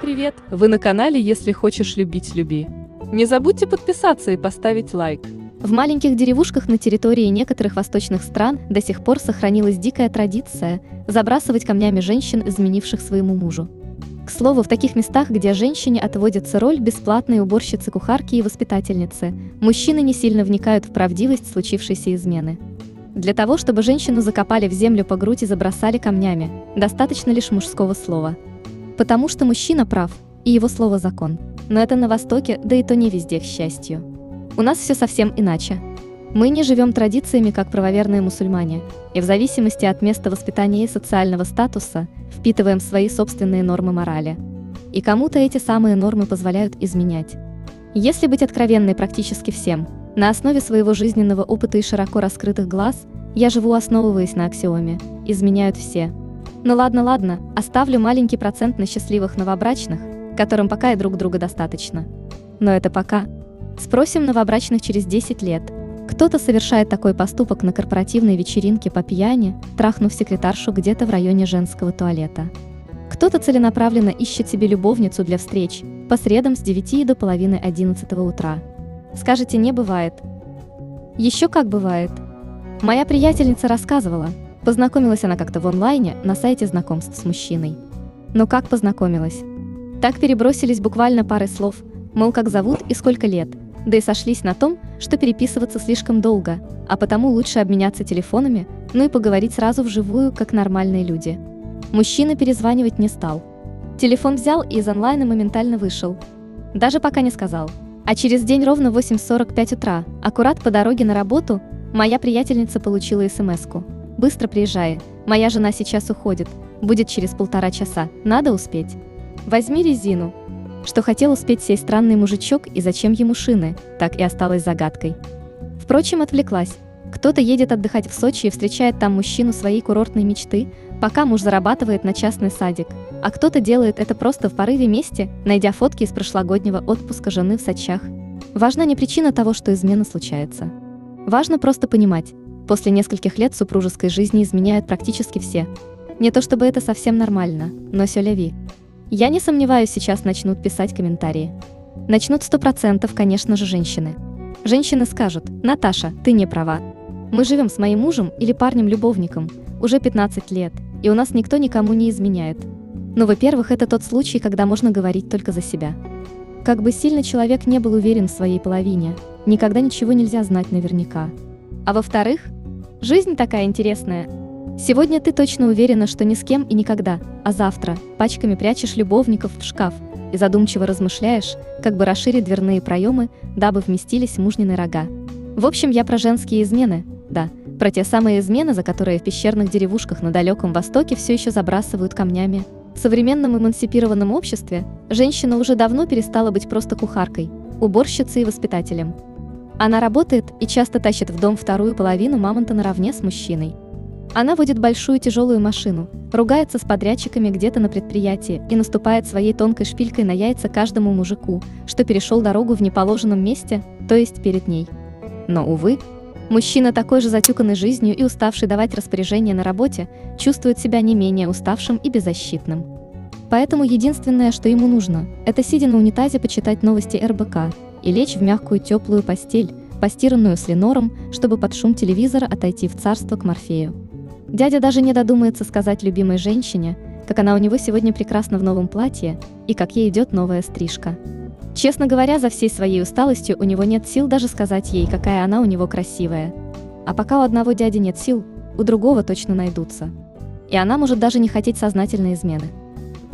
Привет! Вы на канале «Если хочешь любить, люби». Не забудьте подписаться и поставить лайк. В маленьких деревушках на территории некоторых восточных стран до сих пор сохранилась дикая традиция забрасывать камнями женщин, изменивших своему мужу. К слову, в таких местах, где женщине отводится роль бесплатной уборщицы, кухарки и воспитательницы, мужчины не сильно вникают в правдивость случившейся измены. Для того, чтобы женщину закопали в землю по грудь и забросали камнями, достаточно лишь мужского слова. Потому что мужчина прав, и его слово закон. Но это на Востоке, да и то не везде, к счастью. У нас все совсем иначе. Мы не живем традициями, как правоверные мусульмане, и в зависимости от места воспитания и социального статуса впитываем свои собственные нормы морали. И кому-то эти самые нормы позволяют изменять. Если быть откровенной практически всем, на основе своего жизненного опыта и широко раскрытых глаз, я живу, основываясь на аксиоме «изменяют все». Ну ладно, оставлю маленький процент на счастливых новобрачных, которым пока и друг друга достаточно. Но это пока. Спросим новобрачных через 10 лет. Кто-то совершает такой поступок на корпоративной вечеринке по пьяни, трахнув секретаршу где-то в районе женского туалета. Кто-то целенаправленно ищет себе любовницу для встреч по средам с 9 до половины 11 утра. Скажете, не бывает? Еще как бывает. Моя приятельница рассказывала, познакомилась она как-то в онлайне на сайте знакомств с мужчиной. Но как познакомилась? Так перебросились буквально парой слов, мол, как зовут и сколько лет, да и сошлись на том, что переписываться слишком долго, а потому лучше обменяться телефонами, ну и поговорить сразу вживую, как нормальные люди. Мужчина перезванивать не стал. Телефон взял и из онлайна моментально вышел. Даже пока не сказал. А через день ровно в 8:45 утра, аккурат по дороге на работу, моя приятельница получила смс-ку. «Быстро приезжай, моя жена сейчас уходит, будет через 1,5 часа, надо успеть. Возьми резину». Что хотел успеть сей странный мужичок и зачем ему шины, так и осталось загадкой. Впрочем, отвлеклась. Кто-то едет отдыхать в Сочи и встречает там мужчину своей курортной мечты, пока муж зарабатывает на частный садик, а кто-то делает это просто в порыве мести, найдя фотки из прошлогоднего отпуска жены в Сочах. Важна не причина того, что измена случается. Важно просто понимать, после нескольких лет супружеской жизни изменяют практически все. Не то чтобы это совсем нормально, но сё-ля-ви. Я не сомневаюсь, сейчас начнут писать комментарии. Начнут 100%, конечно же, женщины. Женщины скажут: «Наташа, ты не права. Мы живем с моим мужем или парнем-любовником уже 15 лет, и у нас никто никому не изменяет». Ну, во-первых, это тот случай, когда можно говорить только за себя. Как бы сильно человек не был уверен в своей половине, никогда ничего нельзя знать наверняка. А во-вторых, жизнь такая интересная. Сегодня ты точно уверена, что ни с кем и никогда, а завтра пачками прячешь любовников в шкаф и задумчиво размышляешь, как бы расширить дверные проемы, дабы вместились мужнины рога. В общем, я про женские измены, да, про те самые измены, за которые в пещерных деревушках на далеком Востоке все еще забрасывают камнями. В современном эмансипированном обществе женщина уже давно перестала быть просто кухаркой, уборщицей и воспитателем. Она работает и часто тащит в дом вторую половину мамонта наравне с мужчиной. Она водит большую тяжелую машину, ругается с подрядчиками где-то на предприятии и наступает своей тонкой шпилькой на яйца каждому мужику, что перешел дорогу в неположенном месте, то есть перед ней. Но, увы, мужчина, такой же затюканный жизнью и уставший давать распоряжения на работе, чувствует себя не менее уставшим и беззащитным. Поэтому единственное, что ему нужно, это сидя на унитазе почитать новости РБК и лечь в мягкую теплую постель, постиранную с линором, чтобы под шум телевизора отойти в царство к Морфею. Дядя даже не додумается сказать любимой женщине, как она у него сегодня прекрасна в новом платье и как ей идет новая стрижка. Честно говоря, за всей своей усталостью у него нет сил даже сказать ей, какая она у него красивая. А пока у одного дяди нет сил, у другого точно найдутся. И она может даже не хотеть сознательной измены.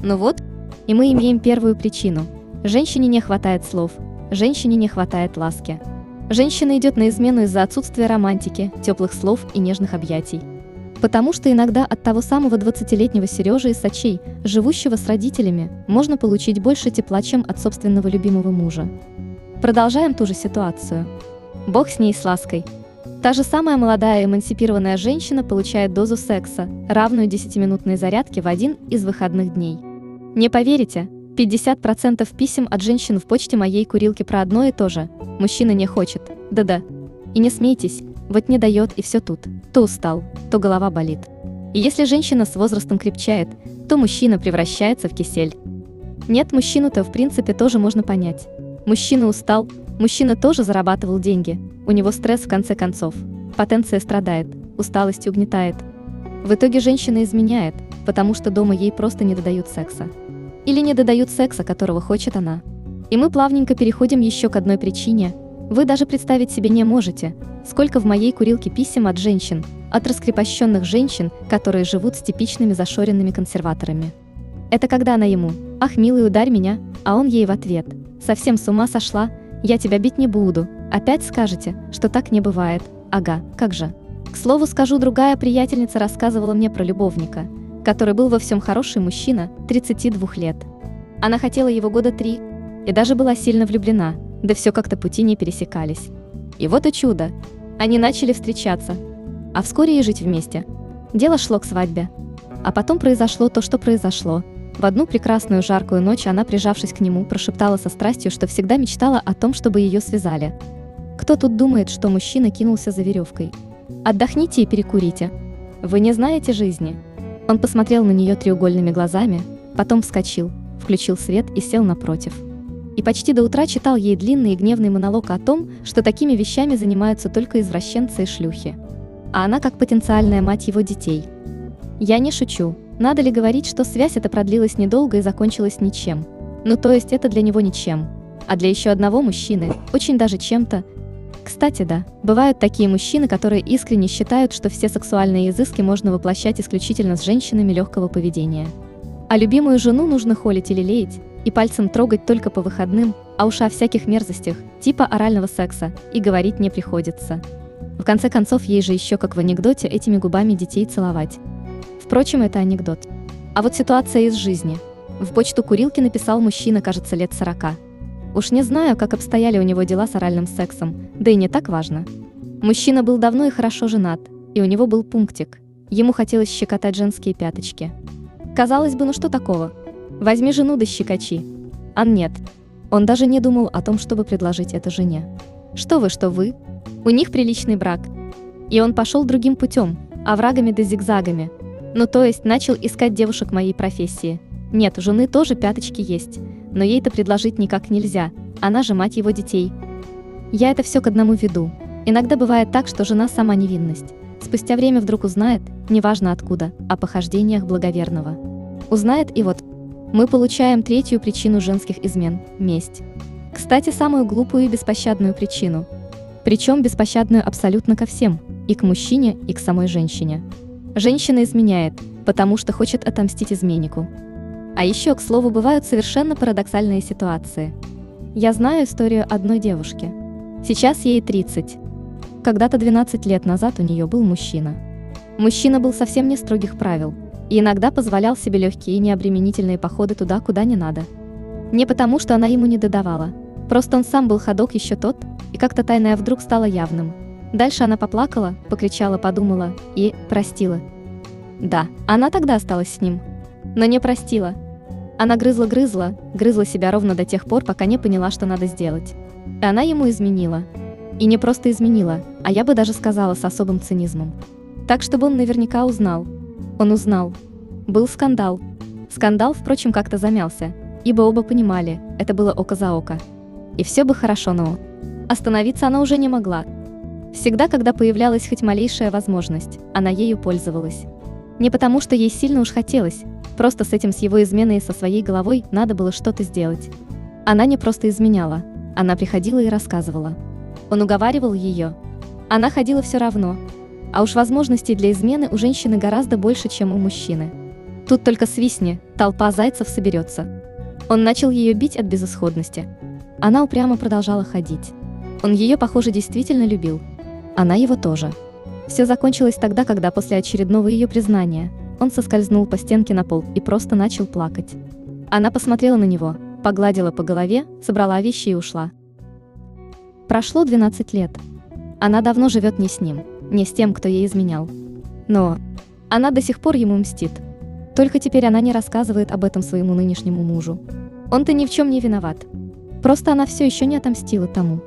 Ну вот, и мы имеем первую причину. Женщине не хватает слов, женщине не хватает ласки. Женщина идет на измену из-за отсутствия романтики, теплых слов и нежных объятий. Потому что иногда от того самого 20-летнего Сережи из Сочей, живущего с родителями, можно получить больше тепла, чем от собственного любимого мужа. Продолжаем ту же ситуацию. Бог с ней, с лаской. Та же самая молодая эмансипированная женщина получает дозу секса, равную 10-минутной зарядке в один из выходных дней. Не поверите, 50% писем от женщин в почте моей курилки про одно и то же. Мужчина не хочет. Да-да. И не смейтесь, вот не дает и все тут. То устал, то голова болит. И если женщина с возрастом крепчает, то мужчина превращается в кисель. Нет, мужчину-то в принципе тоже можно понять. Мужчина устал, мужчина тоже зарабатывал деньги, у него стресс в конце концов, потенция страдает, усталость угнетает. В итоге женщина изменяет, потому что дома ей просто не додают секса. Или не додают секса, которого хочет она. И мы плавненько переходим еще к одной причине. Вы даже представить себе не можете, сколько в моей курилке писем от женщин, от раскрепощенных женщин, которые живут с типичными зашоренными консерваторами. Это когда она ему: «Ах, милый, ударь меня», а он ей в ответ: «Совсем с ума сошла, я тебя бить не буду». Опять скажете, что так не бывает. Ага, как же. К слову скажу, другая приятельница рассказывала мне про любовника, который был во всем хороший мужчина, 32 лет. Она хотела его года 3 и даже была сильно влюблена, да все как-то пути не пересекались. И вот и чудо. Они начали встречаться, а вскоре и жить вместе. Дело шло к свадьбе. А потом произошло то, что произошло. В одну прекрасную жаркую ночь она, прижавшись к нему, прошептала со страстью, что всегда мечтала о том, чтобы ее связали. Кто тут думает, что мужчина кинулся за веревкой? Отдохните и перекурите. Вы не знаете жизни. Он посмотрел на нее треугольными глазами, потом вскочил, включил свет и сел напротив. И почти до утра читал ей длинный и гневный монолог о том, что такими вещами занимаются только извращенцы и шлюхи. А она как потенциальная мать его детей. Я не шучу. Надо ли говорить, что связь эта продлилась недолго и закончилась ничем? Ну то есть это для него ничем. А для еще одного мужчины очень даже чем-то. Кстати, да, бывают такие мужчины, которые искренне считают, что все сексуальные изыски можно воплощать исключительно с женщинами легкого поведения. А любимую жену нужно холить или леять, и пальцем трогать только по выходным, а уж о всяких мерзостях, типа орального секса, и говорить не приходится. В конце концов, ей же еще, как в анекдоте, этими губами детей целовать. Впрочем, это анекдот. А вот ситуация из жизни. В почту курилки написал мужчина, кажется, лет 40. Уж не знаю, как обстояли у него дела с оральным сексом, да и не так важно. Мужчина был давно и хорошо женат, и у него был пунктик. Ему хотелось щекотать женские пяточки. Казалось бы, ну что такого? Возьми жену да щекочи. А нет. Он даже не думал о том, чтобы предложить это жене. Что вы? У них приличный брак. И он пошел другим путем, оврагами да зигзагами. Ну то есть начал искать девушек моей профессии. Нет, у жены тоже пяточки есть, но ей-то предложить никак нельзя, она же мать его детей. Я это все к одному веду. Иногда бывает так, что жена сама невинность. Спустя время вдруг узнает, неважно откуда, о похождениях благоверного. Узнает, и вот мы получаем третью причину женских измен – месть. Кстати, самую глупую и беспощадную причину. Причем беспощадную абсолютно ко всем, и к мужчине, и к самой женщине. Женщина изменяет, потому что хочет отомстить изменнику. А еще, к слову, бывают совершенно парадоксальные ситуации. Я знаю историю одной девушки. Сейчас ей 30. Когда-то 12 лет назад у нее был мужчина. Мужчина был совсем не строгих правил, и иногда позволял себе легкие и необременительные походы туда, куда не надо. Не потому, что она ему не додавала, просто он сам был ходок еще тот, и как-то тайное вдруг стало явным. Дальше она поплакала, покричала, подумала и простила. Да, она тогда осталась с ним, но не простила. Она грызла себя ровно до тех пор, пока не поняла, что надо сделать. И она ему изменила. И не просто изменила, а я бы даже сказала с особым цинизмом. Так, чтобы он наверняка узнал. Он узнал. Был скандал. Скандал, впрочем, как-то замялся, ибо оба понимали, это было око за око. И все бы хорошо, но остановиться она уже не могла. Всегда, когда появлялась хоть малейшая возможность, она ею пользовалась. Не потому, что ей сильно уж хотелось, просто с этим, с его изменой и со своей головой надо было что-то сделать. Она не просто изменяла, она приходила и рассказывала. Он уговаривал ее. Она ходила все равно. А уж возможностей для измены у женщины гораздо больше, чем у мужчины. Тут только свистни, толпа зайцев соберется. Он начал ее бить от безысходности. Она упрямо продолжала ходить. Он ее, похоже, действительно любил. Она его тоже. Все закончилось тогда, когда после очередного ее признания он соскользнул по стенке на пол и просто начал плакать. Она посмотрела на него, погладила по голове, собрала вещи и ушла. Прошло 12 лет. Она давно живет не с ним, не с тем, кто ей изменял. Но она до сих пор ему мстит. Только теперь она не рассказывает об этом своему нынешнему мужу. Он-то ни в чем не виноват. Просто она все еще не отомстила тому.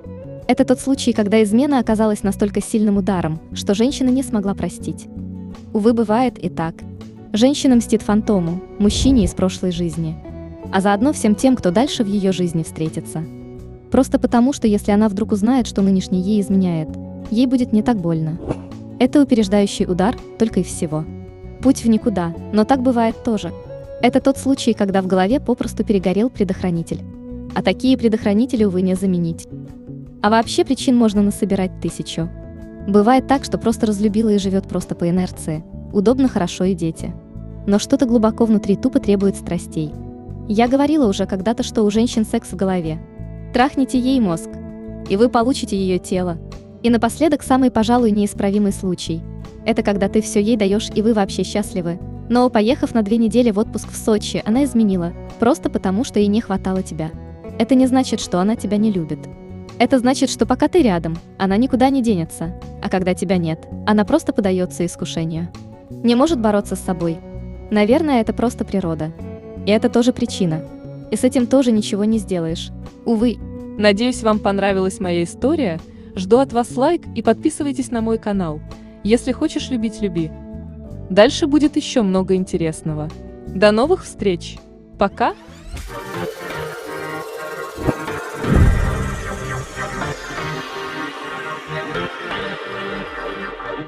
Это тот случай, когда измена оказалась настолько сильным ударом, что женщина не смогла простить. Увы, бывает и так. Женщина мстит фантому, мужчине из прошлой жизни. а заодно всем тем, кто дальше в ее жизни встретится. Просто потому, что если она вдруг узнает, что нынешний ей изменяет, ей будет не так больно. Это упреждающий удар, только и всего. Путь в никуда, но так бывает тоже. Это тот случай, когда в голове попросту перегорел предохранитель. А такие предохранители, увы, не заменить. А вообще причин можно насобирать 1000. Бывает так, что просто разлюбила и живет просто по инерции. Удобно, хорошо и дети. Но что-то глубоко внутри тупо требует страстей. Я говорила уже когда-то, что у женщин секс в голове. Трахните ей мозг, и вы получите ее тело. И напоследок самый, пожалуй, неисправимый случай. Это когда ты все ей даешь, и вы вообще счастливы. Но поехав на 2 недели в отпуск в Сочи, она изменила, просто потому, что ей не хватало тебя. Это не значит, что она тебя не любит. Это значит, что пока ты рядом, она никуда не денется, а когда тебя нет, она просто поддается искушению. Не может бороться с собой. Наверное, это просто природа. И это тоже причина. И с этим тоже ничего не сделаешь. Увы. Надеюсь, вам понравилась моя история. Жду от вас лайк и подписывайтесь на мой канал. Если хочешь любить, люби. Дальше будет еще много интересного. До новых встреч. Пока.